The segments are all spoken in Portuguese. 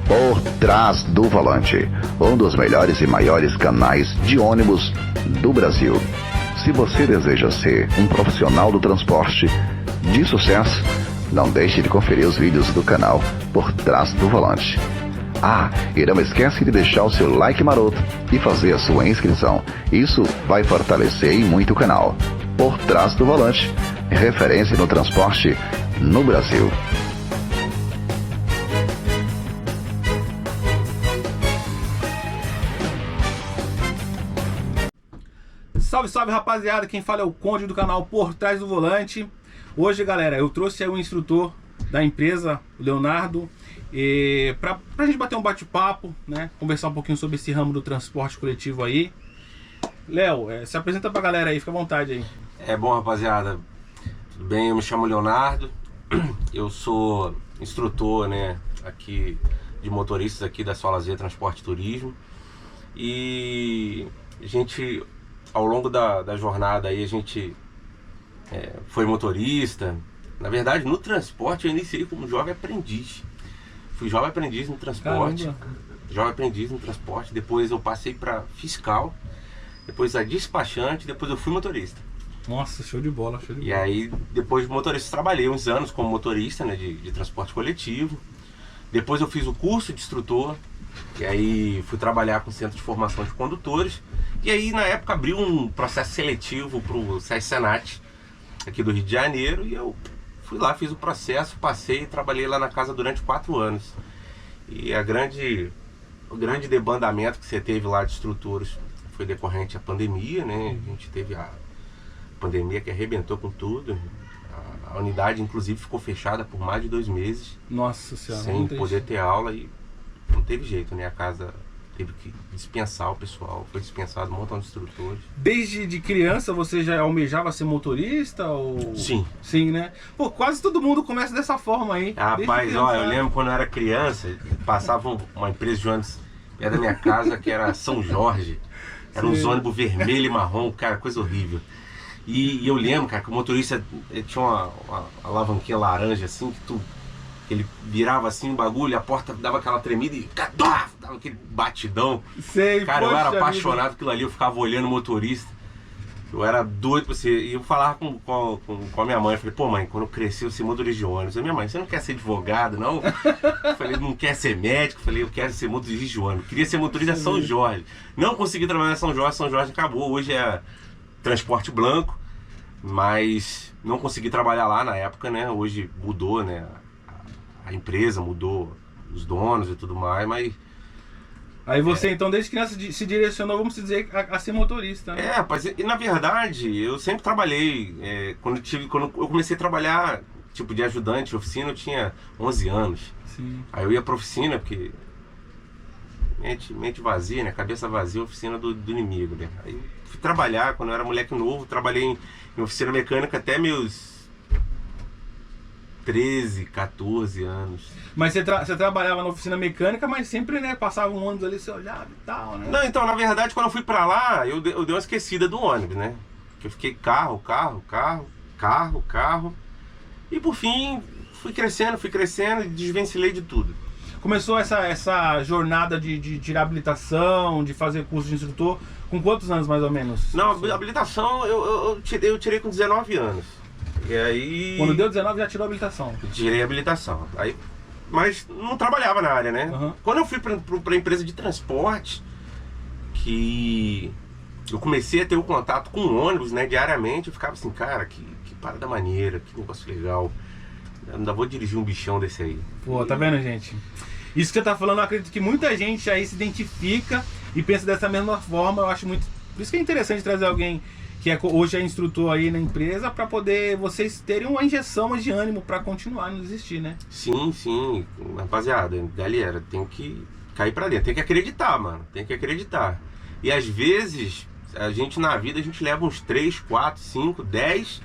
Por Trás do Volante, um dos melhores e maiores canais de ônibus do Brasil. Se você deseja ser um profissional do transporte de sucesso, não deixe de conferir os vídeos do canal Por Trás do Volante. Ah, e não esquece de deixar o seu like maroto e fazer a sua inscrição. Isso vai fortalecer e muito o canal. Por Trás do Volante, referência no transporte no Brasil. Salve, salve, rapaziada, quem fala é o Conde do canal Por Trás do Volante. Hoje, galera, eu trouxe aí um instrutor da empresa, o Leonardo, pra gente bater um bate-papo, né? Conversar um pouquinho sobre esse ramo do transporte coletivo aí. Léo, se apresenta pra galera aí, fica à vontade aí. Bom, rapaziada, tudo bem? Eu me chamo Leonardo, eu sou instrutor, né, aqui de motoristas aqui da Solazer Transporte e Turismo. E a gente, ao longo da jornada aí, a gente foi motorista. Na verdade, no transporte eu iniciei como jovem aprendiz. Fui jovem aprendiz no transporte. Caramba. Jovem aprendiz no transporte, depois eu passei para fiscal, depois a despachante, depois eu fui motorista. Nossa, show de bola, show de bola. E aí, depois de motorista, trabalhei uns anos como motorista, né, de transporte coletivo. Depois eu fiz o curso de instrutor, e aí fui trabalhar com o Centro de Formação de Condutores. E aí, na época, abriu um processo seletivo para o SESC-Senat, aqui do Rio de Janeiro, e eu fui lá, fiz o processo, passei e trabalhei lá na casa durante 4 anos. E o grande debandamento que você teve lá de instrutores foi decorrente à pandemia, né? A gente teve a pandemia que arrebentou com tudo. A unidade, inclusive, ficou fechada por mais de 2 meses. Nossa Senhora. Sem poder ter aula, e não teve jeito, né? A casa teve que dispensar o pessoal, foi dispensado um montão de instrutores. Desde de criança você já almejava ser motorista? Ou... Sim. Sim, né? Pô, quase todo mundo começa dessa forma aí. Rapaz, ó, eu lembro quando eu era criança, passava uma empresa de ônibus perto da minha casa, que era São Jorge. Era uns ônibus vermelho e marrom, cara, coisa horrível. E eu lembro, cara, que o motorista tinha uma alavanquinha laranja assim, que ele virava assim o bagulho, a porta dava aquela tremida e dava aquele batidão. Sei, cara, eu era poxa apaixonado vida. por aquilo ali, eu ficava olhando o motorista. Eu era doido pra você. E eu falava com a minha mãe, eu falei, pô mãe, quando eu crescer eu ser motorista de ônibus. A minha mãe, você não quer ser advogado, não? Eu falei, não quer ser médico? Eu falei, eu quero ser motorista de ônibus. Eu queria ser motorista de São Jorge. Não consegui trabalhar em São Jorge acabou. Hoje é transporte blanco, mas não consegui trabalhar lá na época, né? Hoje mudou, né? A empresa mudou, os donos e tudo mais, mas... Aí você, então, desde criança se direcionou, vamos dizer, a ser motorista, né? Rapaz, e na verdade, eu sempre trabalhei. Quando eu comecei a trabalhar, tipo, de ajudante de oficina, eu tinha 11 anos. Sim. Aí eu ia pra oficina, porque... Mente vazia, né? Cabeça vazia, oficina do inimigo, né? Aí eu fui trabalhar, quando eu era moleque novo, trabalhei em oficina mecânica até meus 13, 14 anos. Mas você trabalhava na oficina mecânica, mas sempre, né, passava um ônibus ali, você olhava e tal, né? Não, então, na verdade, quando eu fui pra lá, eu dei uma esquecida do ônibus, né? Que eu fiquei carro. E por fim, fui crescendo e desvencilhei de tudo. Começou essa jornada de tirar habilitação, de fazer curso de instrutor, com quantos anos mais ou menos? Não, a habilitação eu tirei com 19 anos. E aí... Quando deu 19 já tirou a habilitação? Tirei a habilitação. Aí, mas não trabalhava na área, né? Uhum. Quando eu fui pra empresa de transporte, que eu comecei a ter o contato com ônibus, né, diariamente, eu ficava assim, cara, que parada maneira, que negócio legal. Eu ainda vou dirigir um bichão desse aí. Pô, tá vendo, gente? Isso que você tá falando, eu acredito que muita gente aí se identifica e pensa dessa mesma forma. Eu acho muito... Por isso que é interessante trazer alguém que hoje é instrutor aí na empresa, para poder vocês terem uma injeção de ânimo para continuar, não desistir, né? Sim, rapaziada, galera, tem que cair pra dentro, tem que acreditar, mano, tem que acreditar. E às vezes, a gente na vida, a gente leva uns 3, 4, 5, 10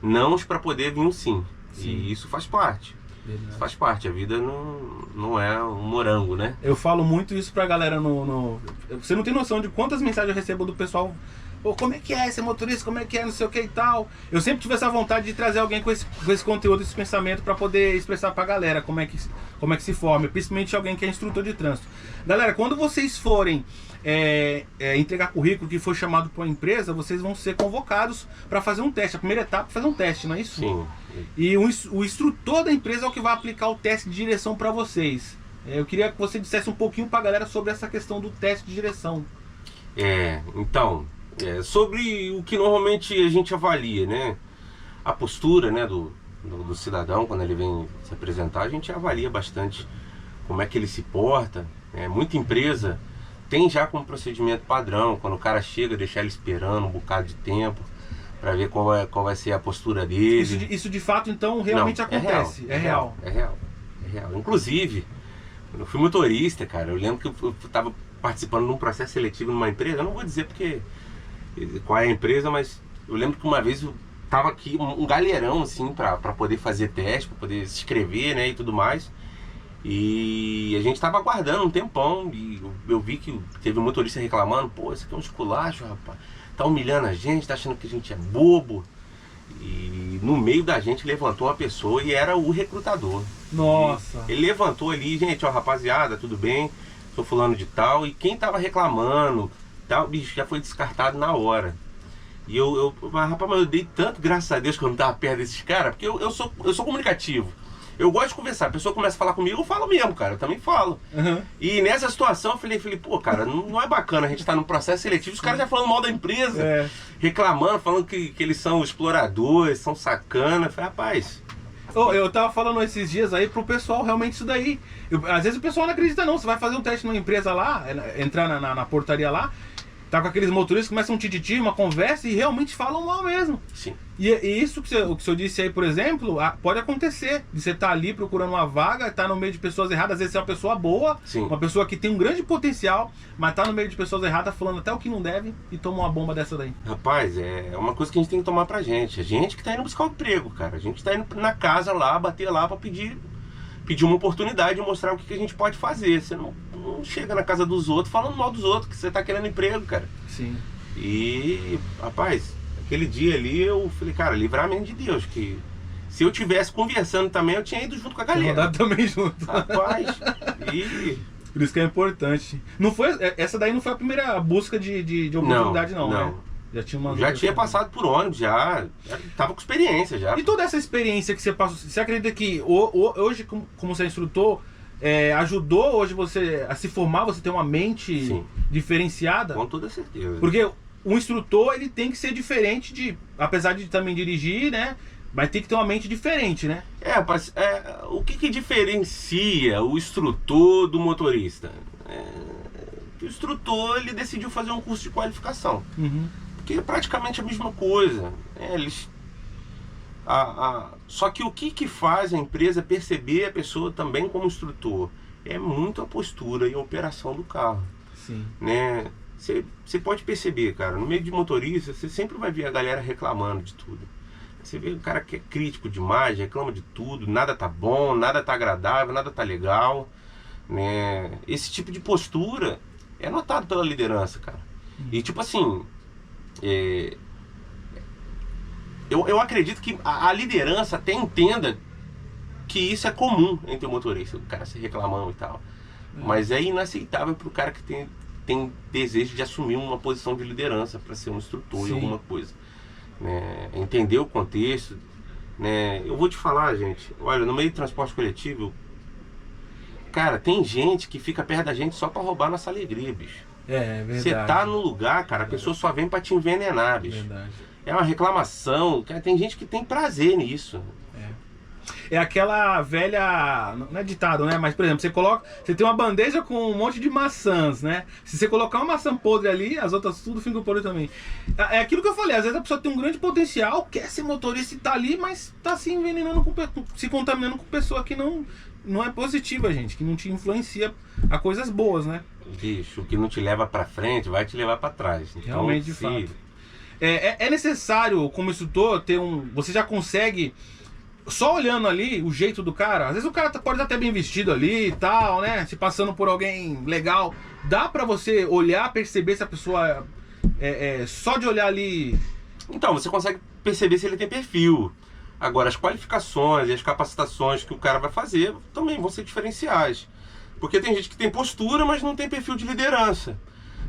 nãos para poder vir um sim. E isso faz parte. Verdade. Isso faz parte, a vida não é um morango, né? Eu falo muito isso pra galera Você não tem noção de quantas mensagens eu recebo do pessoal Pô, como é que é esse motorista, como é que é, não sei o que e tal. Eu sempre tive essa vontade de trazer alguém com esse conteúdo, esse pensamento, para poder expressar pra galera como é que se forma, principalmente alguém que é instrutor de trânsito. Galera, quando vocês forem entregar currículo que for chamado para uma empresa, vocês vão ser convocados para fazer um teste. A primeira etapa é fazer um teste, não é isso? Sim. E o instrutor da empresa é o que vai aplicar o teste de direção para vocês. Eu queria que você dissesse um pouquinho para a galera sobre essa questão do teste de direção. Então, sobre o que normalmente a gente avalia, né? A postura, né, do cidadão, quando ele vem se apresentar, a gente avalia bastante como é que ele se porta. Muita empresa tem já como procedimento padrão, quando o cara chega, deixar ele esperando um bocado de tempo para ver qual vai ser a postura dele. Isso de fato, então, realmente acontece? É real. Inclusive, eu fui motorista, cara. Eu lembro que eu estava participando de um processo seletivo numa empresa. Eu não vou dizer qual é a empresa, mas eu lembro que uma vez eu tava aqui um galheirão assim para poder fazer teste, para poder se inscrever, né, e tudo mais. E a gente tava aguardando um tempão e eu vi que teve um motorista reclamando: pô, isso aqui é um esculacho, rapaz. Tá humilhando a gente, tá achando que a gente é bobo. E no meio da gente levantou uma pessoa e era o recrutador. Nossa! Ele levantou ali: gente, ó, rapaziada, tudo bem? Sou fulano de tal. E quem tava reclamando, tal, bicho, já foi descartado na hora. E rapaz, mas eu dei tanto, graças a Deus, que eu não tava perto desses caras, porque eu sou comunicativo. Eu gosto de conversar. A pessoa começa a falar comigo, eu falo mesmo, cara. Eu também falo. Uhum. E nessa situação eu falei, pô, cara, não é bacana a gente estar num processo seletivo, os caras já falando mal da empresa, reclamando, falando que eles são exploradores, são sacana. Eu falei, rapaz... Eu tava falando esses dias aí pro pessoal realmente isso daí. Às vezes o pessoal não acredita não. Você vai fazer um teste numa empresa lá, entrar na portaria lá, tá com aqueles motoristas que começam um tititi, uma conversa e realmente falam mal mesmo. Sim. E isso que o senhor disse aí, por exemplo, pode acontecer. De você estar ali procurando uma vaga, tá no meio de pessoas erradas, às vezes você é uma pessoa boa, Sim. Uma pessoa que tem um grande potencial, mas tá no meio de pessoas erradas falando até o que não deve e toma uma bomba dessa daí. Rapaz, é uma coisa que a gente tem que tomar pra gente. A gente que tá indo buscar um emprego, cara. A gente tá indo na casa lá, bater lá pra pedir uma oportunidade de mostrar o que a gente pode fazer. Você não chega na casa dos outros falando mal dos outros, que você tá querendo emprego, cara. Sim. E, rapaz, aquele dia ali eu falei, cara, livramento de Deus, que se eu tivesse conversando também, eu tinha ido junto com a galera. Rodado também junto. Rapaz, Por isso que é importante. Não foi, essa daí não foi a primeira busca de oportunidade, não, né? Já tinha passado por ônibus, já tava com experiência já. E toda essa experiência que você passou, você acredita que hoje, como você é instrutor, ajudou hoje você a se formar, você ter uma mente Sim. diferenciada? Com toda certeza. Porque o instrutor, ele tem que ser diferente apesar de também dirigir, né? Mas tem que ter uma mente diferente, né? Rapaz, o que diferencia o instrutor do motorista? O instrutor, ele decidiu fazer um curso de qualificação. Uhum. Que é praticamente a mesma coisa. Só que o que faz a empresa perceber a pessoa também como instrutor? É muito a postura e a operação do carro. Sim. Né? Você pode perceber, cara, no meio de motorista, você sempre vai ver a galera reclamando de tudo. Você vê o cara que é crítico demais, reclama de tudo, nada tá bom, nada tá agradável, nada tá legal. Né? Esse tipo de postura é notado pela liderança, cara. E tipo assim... Eu acredito que a liderança até entenda que isso é comum entre o motorista, o cara se reclamando e tal. Mas é inaceitável para o cara que tem desejo de assumir uma posição de liderança para ser um instrutor Sim. em alguma coisa. Né? Entender o contexto. Né? Eu vou te falar, gente, olha, no meio do transporte coletivo, cara, tem gente que fica perto da gente só para roubar nossa alegria, bicho. É verdade. Você tá no lugar, cara, a pessoa só vem pra te envenenar, bicho. Verdade. É uma reclamação, cara, tem gente que tem prazer nisso. É aquela velha, não é ditado, né? Mas, por exemplo, você tem uma bandeja com um monte de maçãs, né? Se você colocar uma maçã podre ali, as outras tudo ficam podre também. É aquilo que eu falei, às vezes a pessoa tem um grande potencial, quer ser motorista e tá ali, mas tá se envenenando, se contaminando com pessoa que não é positiva, gente, que não te influencia a coisas boas, né? Bicho, o que não te leva pra frente vai te levar pra trás. Então, realmente, de fato. É necessário, como instrutor, você já consegue, só olhando ali o jeito do cara, às vezes o cara pode estar até bem vestido ali e tal, né? Se passando por alguém legal, dá pra você olhar, perceber se a pessoa só de olhar ali... Então, você consegue perceber se ele tem perfil. Agora, as qualificações e as capacitações que o cara vai fazer também vão ser diferenciais. Porque tem gente que tem postura, mas não tem perfil de liderança.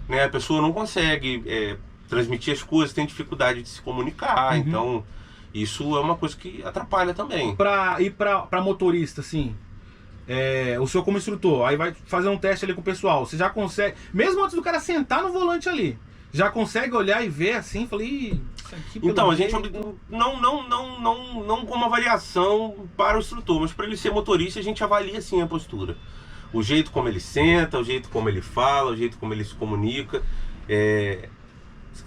Né? A pessoa não consegue transmitir as coisas, tem dificuldade de se comunicar. Uhum. Então, isso é uma coisa que atrapalha também. Pra motorista, assim, o senhor como instrutor, aí vai fazer um teste ali com o pessoal, você já consegue, mesmo antes do cara sentar no volante ali, já consegue olhar e ver assim, falei, isso aqui pelo Então, a jeito... gente não como avaliação para o instrutor, mas para ele ser motorista, a gente avalia sim a postura. O jeito como ele senta, o jeito como ele fala, o jeito como ele se comunica.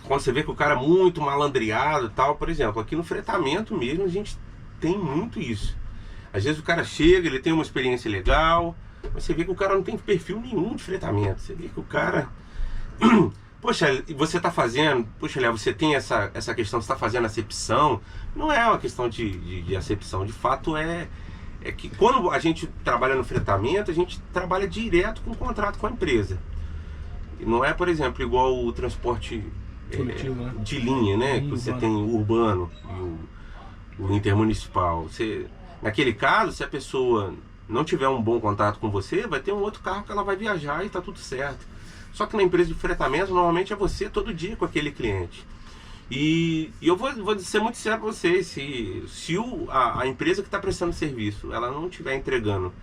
Quando você vê que o cara é muito malandreado e tal, por exemplo, aqui no fretamento mesmo a gente tem muito isso. Às vezes o cara chega, ele tem uma experiência legal, mas você vê que o cara não tem perfil nenhum de fretamento. Você vê que o cara... Poxa, você está fazendo... Poxa, Léo, você tem essa questão, você está fazendo acepção. Não é uma questão de acepção. De fato, é que quando a gente trabalha no fretamento, a gente trabalha direto com o contrato com a empresa. Não é, por exemplo, igual o transporte coletivo, né? De linha, né? Que você tem o urbano e o intermunicipal. Naquele caso, se a pessoa não tiver um bom contato com você, vai ter um outro carro que ela vai viajar e está tudo certo. Só que na empresa de fretamento, normalmente é você todo dia com aquele cliente. E eu vou ser muito sincero para vocês, se a empresa que está prestando serviço, ela não estiver entregando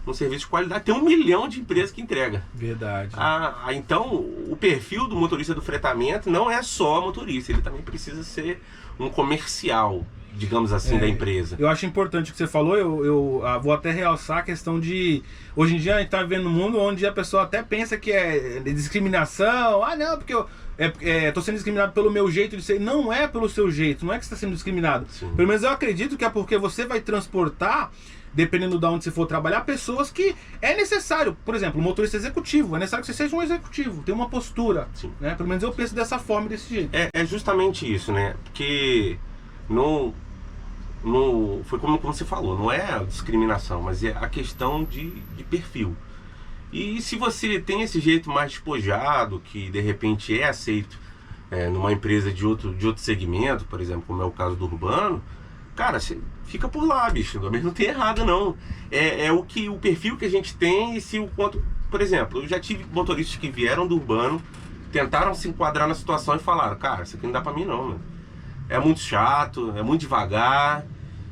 um serviço de qualidade, tem 1 milhão de empresas que entrega. Verdade. Então, o perfil do motorista do fretamento não é só motorista, ele também precisa ser um comercial, digamos assim, da empresa. Eu acho importante o que você falou, eu vou até realçar a questão de... Hoje em dia a gente está vivendo um mundo onde a pessoa até pensa que é discriminação. Não, porque eu estou sendo discriminado pelo meu jeito de ser. Não é pelo seu jeito, não é que você está sendo discriminado. Sim. Pelo menos eu acredito que é porque você vai transportar, dependendo de onde você for trabalhar, pessoas que é necessário. Por exemplo, um motorista executivo, é necessário que você seja um executivo, tenha uma postura. Né? Pelo menos eu penso dessa forma, desse jeito. É justamente isso, né? Porque foi como você falou, não é a discriminação, mas é a questão de perfil. E se você tem esse jeito mais despojado, que de repente é aceito numa empresa de outro segmento, por exemplo, como é o caso do urbano, cara, você fica por lá, bicho, mas não tem errado não. O perfil que a gente tem e se o quanto... Por exemplo, eu já tive motoristas que vieram do urbano, tentaram se enquadrar na situação e falaram, cara, isso aqui não dá pra mim não, mano. É muito chato, é muito devagar,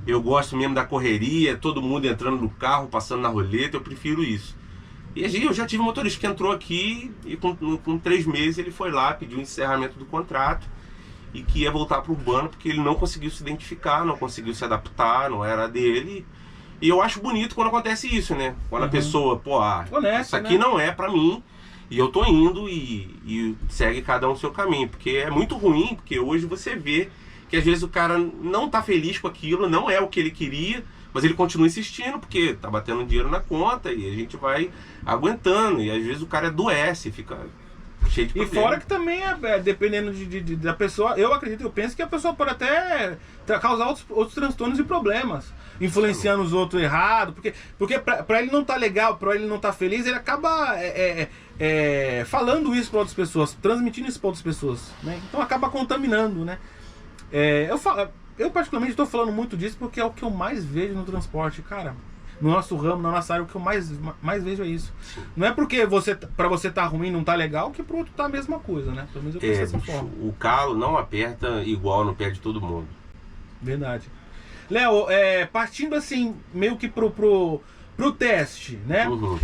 eu gosto mesmo da correria, todo mundo entrando no carro, passando na roleta, eu prefiro isso. E eu já tive um motorista que entrou aqui e com 3 meses ele foi lá, pediu o encerramento do contrato e que ia voltar para o urbano porque ele não conseguiu se identificar, não conseguiu se adaptar, não era dele. E eu acho bonito quando acontece isso, né? Quando a pessoa, isso aqui não é para mim e eu tô indo e segue cada um o seu caminho. Porque é muito ruim, porque hoje você vê que às vezes o cara não tá feliz com aquilo, não é o que ele queria, mas ele continua insistindo porque tá batendo dinheiro na conta e a gente vai aguentando. E às vezes o cara adoece, fica cheio de problema. E fora que também, dependendo da pessoa, eu penso que a pessoa pode até causar outros transtornos e problemas, influenciando os outros errado, porque pra ele não tá legal, pra ele não tá feliz, ele acaba falando isso pra outras pessoas, transmitindo isso pra outras pessoas, né? Então acaba contaminando, né? Eu particularmente estou falando muito disso porque é o que eu mais vejo no transporte, cara. No nosso ramo, na nossa área, o que eu mais vejo é isso. Não é porque pra você tá ruim, não tá legal, que pro outro tá a mesma coisa, né? Pelo menos eu penso dessa forma. O calo não aperta igual no pé de todo mundo. Verdade. Léo, partindo assim, meio que pro teste, né? Uhum.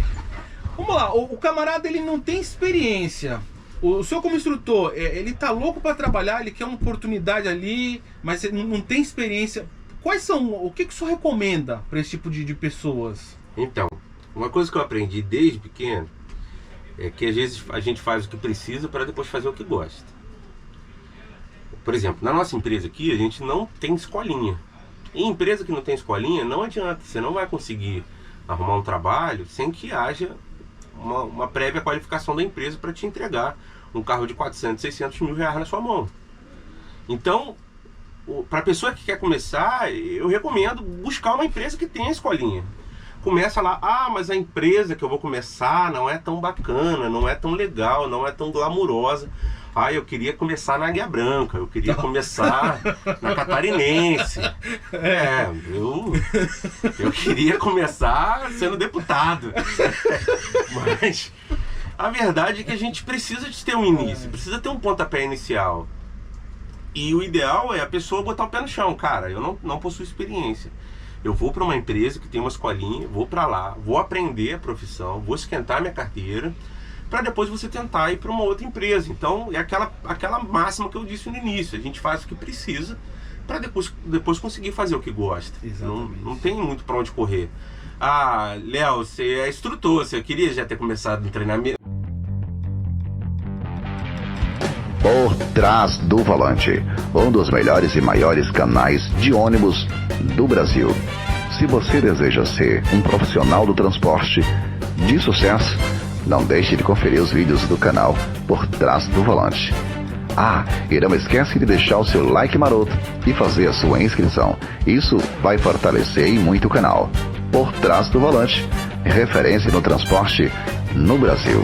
Vamos lá, o camarada ele não tem experiência. O senhor como instrutor, ele tá louco para trabalhar, ele quer uma oportunidade ali, mas não tem experiência. O que o senhor recomenda para esse tipo de pessoas? Então, uma coisa que eu aprendi desde pequeno é que às vezes a gente faz o que precisa para depois fazer o que gosta. Por exemplo, na nossa empresa aqui, a gente não tem escolinha. Em empresa que não tem escolinha, não adianta, você não vai conseguir arrumar um trabalho sem que haja uma prévia qualificação da empresa para te entregar um carro de 400, 600 mil reais na sua mão. Então, para a pessoa que quer começar, eu recomendo buscar uma empresa que tenha escolinha. Começa lá, mas a empresa que eu vou começar não é tão bacana, não é tão legal, não é tão glamurosa. Ah, eu queria começar na Águia Branca, eu queria começar na Catarinense. Eu queria começar sendo deputado. Mas a verdade é que a gente precisa de ter um início, precisa ter um pontapé inicial. E o ideal é a pessoa botar o pé no chão. Cara, eu não possuo experiência. Eu vou para uma empresa que tem uma escolinha, vou para lá, vou aprender a profissão, vou esquentar minha carteira, para depois você tentar ir para uma outra empresa. Então é aquela máxima que eu disse no início: a gente faz o que precisa para depois conseguir fazer o que gosta. Não tem muito para onde correr. Ah, Léo, você é instrutor, você queria já ter começado no treinamento? Por Trás do Volante, um dos melhores e maiores canais de ônibus do Brasil. Se você deseja ser um profissional do transporte de sucesso, não deixe de conferir os vídeos do canal Por Trás do Volante. Ah, e não esquece de deixar o seu like maroto e fazer a sua inscrição. Isso vai fortalecer e muito o canal Por Trás do Volante, referência no transporte no Brasil.